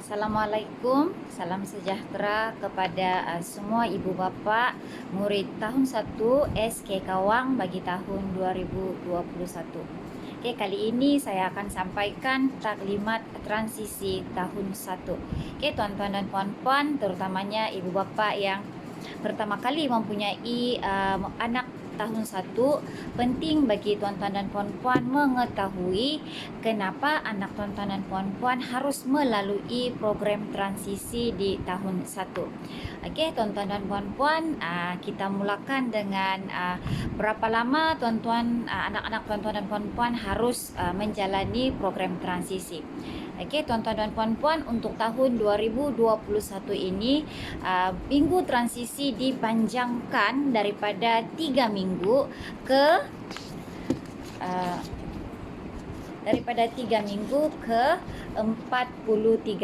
Assalamualaikum, salam sejahtera kepada semua ibu bapa murid tahun 1 SK Kawang bagi tahun 2021. Okey, kali ini saya akan sampaikan taklimat transisi tahun 1. Okey, tuan-tuan dan puan-puan, terutamanya ibu bapa yang pertama kali mempunyai anak tahun 1, penting bagi tuan-tuan dan puan-puan mengetahui kenapa anak tuan-tuan dan puan-puan harus melalui program transisi di tahun 1. Okey, tuan-tuan dan puan-puan, kita mulakan dengan berapa lama anak-anak tuan-tuan dan puan-puan harus menjalani program transisi. Okey, tuan-tuan dan puan-puan, untuk tahun 2021 ini minggu transisi dipanjangkan daripada 3 minggu ke 43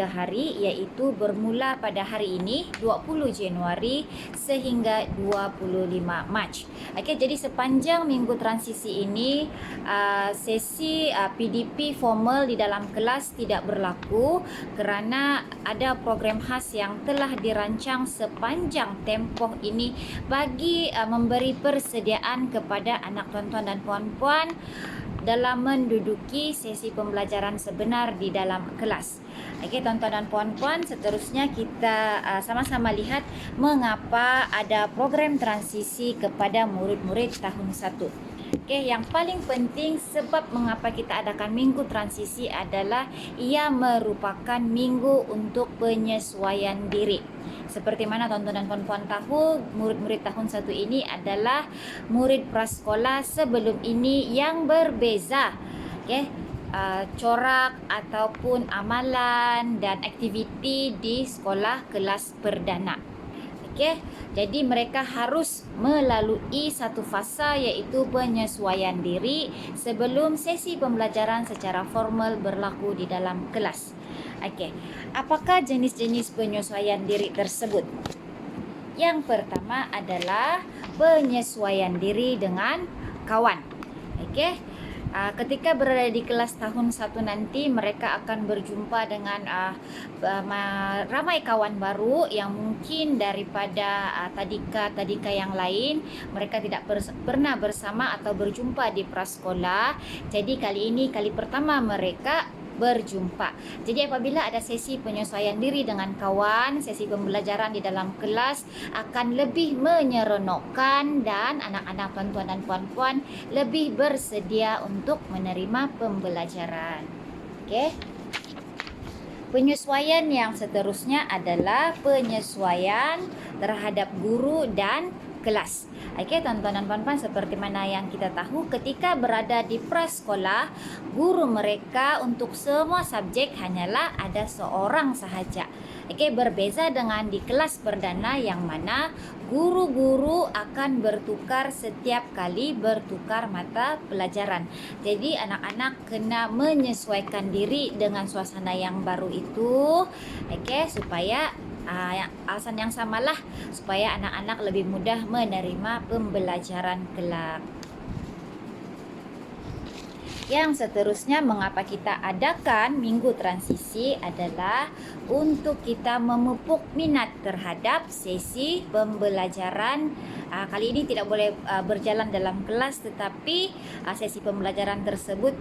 hari, iaitu bermula pada hari ini 20 Januari sehingga 25 Mac. Okey, jadi sepanjang minggu transisi ini sesi PDP formal di dalam kelas tidak berlaku kerana ada program khas yang telah dirancang sepanjang tempoh ini bagi memberi persediaan kepada anak tuan-tuan dan puan-puan dalam menduduki sesi pembelajaran sebenar di dalam kelas. Okey, tuan-tuan dan puan-puan, seterusnya kita sama-sama lihat mengapa ada program transisi kepada murid-murid tahun 1. Okey, yang paling penting sebab mengapa kita adakan minggu transisi adalah ia merupakan minggu untuk penyesuaian diri. Seperti mana tuan-tuan dan puan-puan tahu, murid-murid tahun 1 ini adalah murid prasekolah sebelum ini yang berbeza. Okey, corak ataupun amalan dan aktiviti di sekolah kelas perdana. Okey, jadi mereka harus melalui satu fasa iaitu penyesuaian diri sebelum sesi pembelajaran secara formal berlaku di dalam kelas. Okey, apakah jenis-jenis penyesuaian diri tersebut? Yang pertama adalah penyesuaian diri dengan kawan. Okey, ketika berada di kelas tahun 1 nanti, mereka akan berjumpa dengan ramai kawan baru yang mungkin daripada tadika-tadika yang lain. Mereka tidak pernah bersama atau berjumpa di prasekolah. Jadi kali ini kali pertama mereka berjumpa. Jadi apabila ada sesi penyesuaian diri dengan kawan, sesi pembelajaran di dalam kelas akan lebih menyeronokkan dan anak-anak tuan-tuan dan puan-puan lebih bersedia untuk menerima pembelajaran. Okey. Penyesuaian yang seterusnya adalah penyesuaian terhadap guru dan kelas. Okey, tuan-tuan dan puan-puan, seperti mana yang kita tahu, ketika berada di prasekolah, guru mereka untuk semua subjek hanyalah ada seorang sahaja. Okey, berbeza dengan di kelas perdana yang mana guru-guru akan bertukar setiap kali bertukar mata pelajaran. Jadi anak-anak kena menyesuaikan diri dengan suasana yang baru itu. Okey, supaya alasan yang samalah supaya anak-anak lebih mudah menerima pembelajaran kelak. Yang seterusnya, mengapa kita adakan minggu transisi adalah untuk kita memupuk minat terhadap sesi pembelajaran. Kali ini tidak boleh berjalan dalam kelas, tetapi sesi pembelajaran tersebut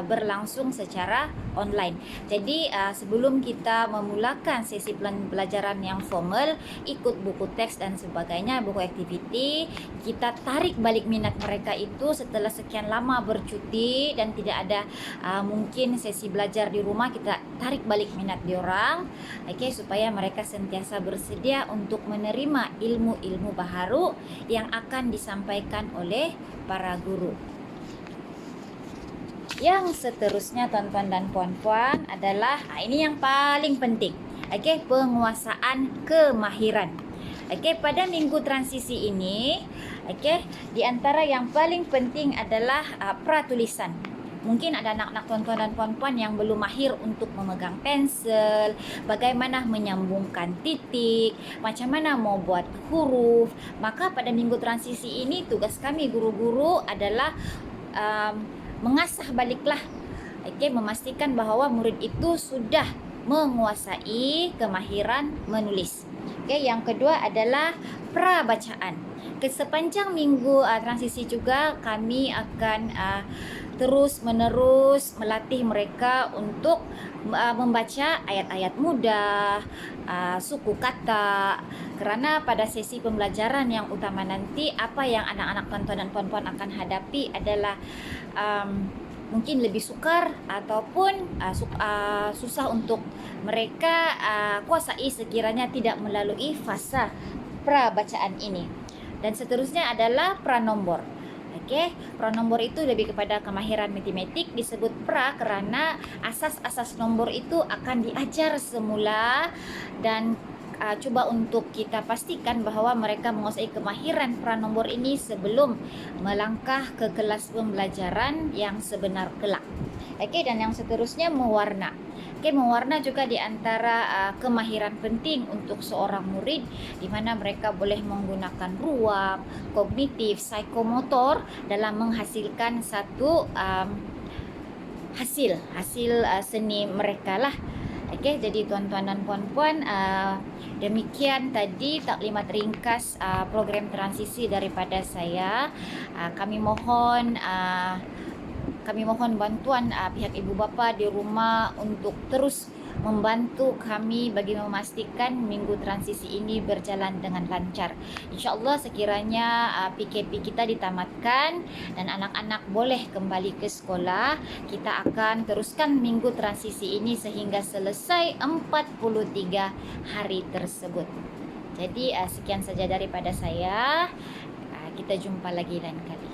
berlangsung secara online. Jadi sebelum kita memulakan sesi pembelajaran yang formal, ikut buku teks dan sebagainya, buku aktiviti, kita tarik balik minat mereka itu setelah sekian lama bercuti dan tidak ada mungkin sesi belajar di rumah, kita tarik balik minat diorang, okey, supaya mereka sentiasa bersedia untuk menerima ilmu-ilmu baharu yang akan disampaikan oleh para guru. Yang seterusnya tuan-tuan dan puan-puan adalah ini yang paling penting. Okey, penguasaan kemahiran. Okey, pada minggu transisi ini, okey, di antara yang paling penting adalah pratulisan. Mungkin ada anak-anak tuan-tuan dan puan-puan yang belum mahir untuk memegang pensel, bagaimana menyambungkan titik, macam mana mau buat huruf. Maka pada minggu transisi ini tugas kami guru-guru adalah mengasah baliklah, memastikan bahawa murid itu sudah menguasai kemahiran menulis. Okey, yang kedua adalah prabacaan. Sepanjang minggu transisi juga kami akan terus menerus melatih mereka untuk membaca ayat-ayat mudah, suku kata, kerana pada sesi pembelajaran yang utama nanti apa yang anak-anak tuan-tuan dan puan-puan akan hadapi adalah mungkin lebih sukar ataupun susah untuk mereka kuasai sekiranya tidak melalui fasa prabacaan ini. Dan seterusnya adalah pranombor. Okey, pranombor itu lebih kepada kemahiran matematik, disebut pra kerana asas-asas nombor itu akan diajar semula dan cuba untuk kita pastikan bahawa mereka menguasai kemahiran pranombor ini sebelum melangkah ke kelas pembelajaran yang sebenar kelak. Okey, dan yang seterusnya mewarna. Okey, mewarna juga di antara kemahiran penting untuk seorang murid di mana mereka boleh menggunakan ruang, kognitif, psikomotor dalam menghasilkan satu hasil seni mereka lah. Okey, jadi tuan-tuan dan puan-puan, demikian tadi taklimat ringkas program transisi daripada saya. Kami mohon bantuan pihak ibu bapa di rumah untuk terus membantu kami bagi memastikan minggu transisi ini berjalan dengan lancar. InsyaAllah sekiranya PKP kita ditamatkan dan anak-anak boleh kembali ke sekolah, kita akan teruskan minggu transisi ini sehingga selesai 43 hari tersebut. Jadi sekian saja daripada saya. Kita jumpa lagi lain kali.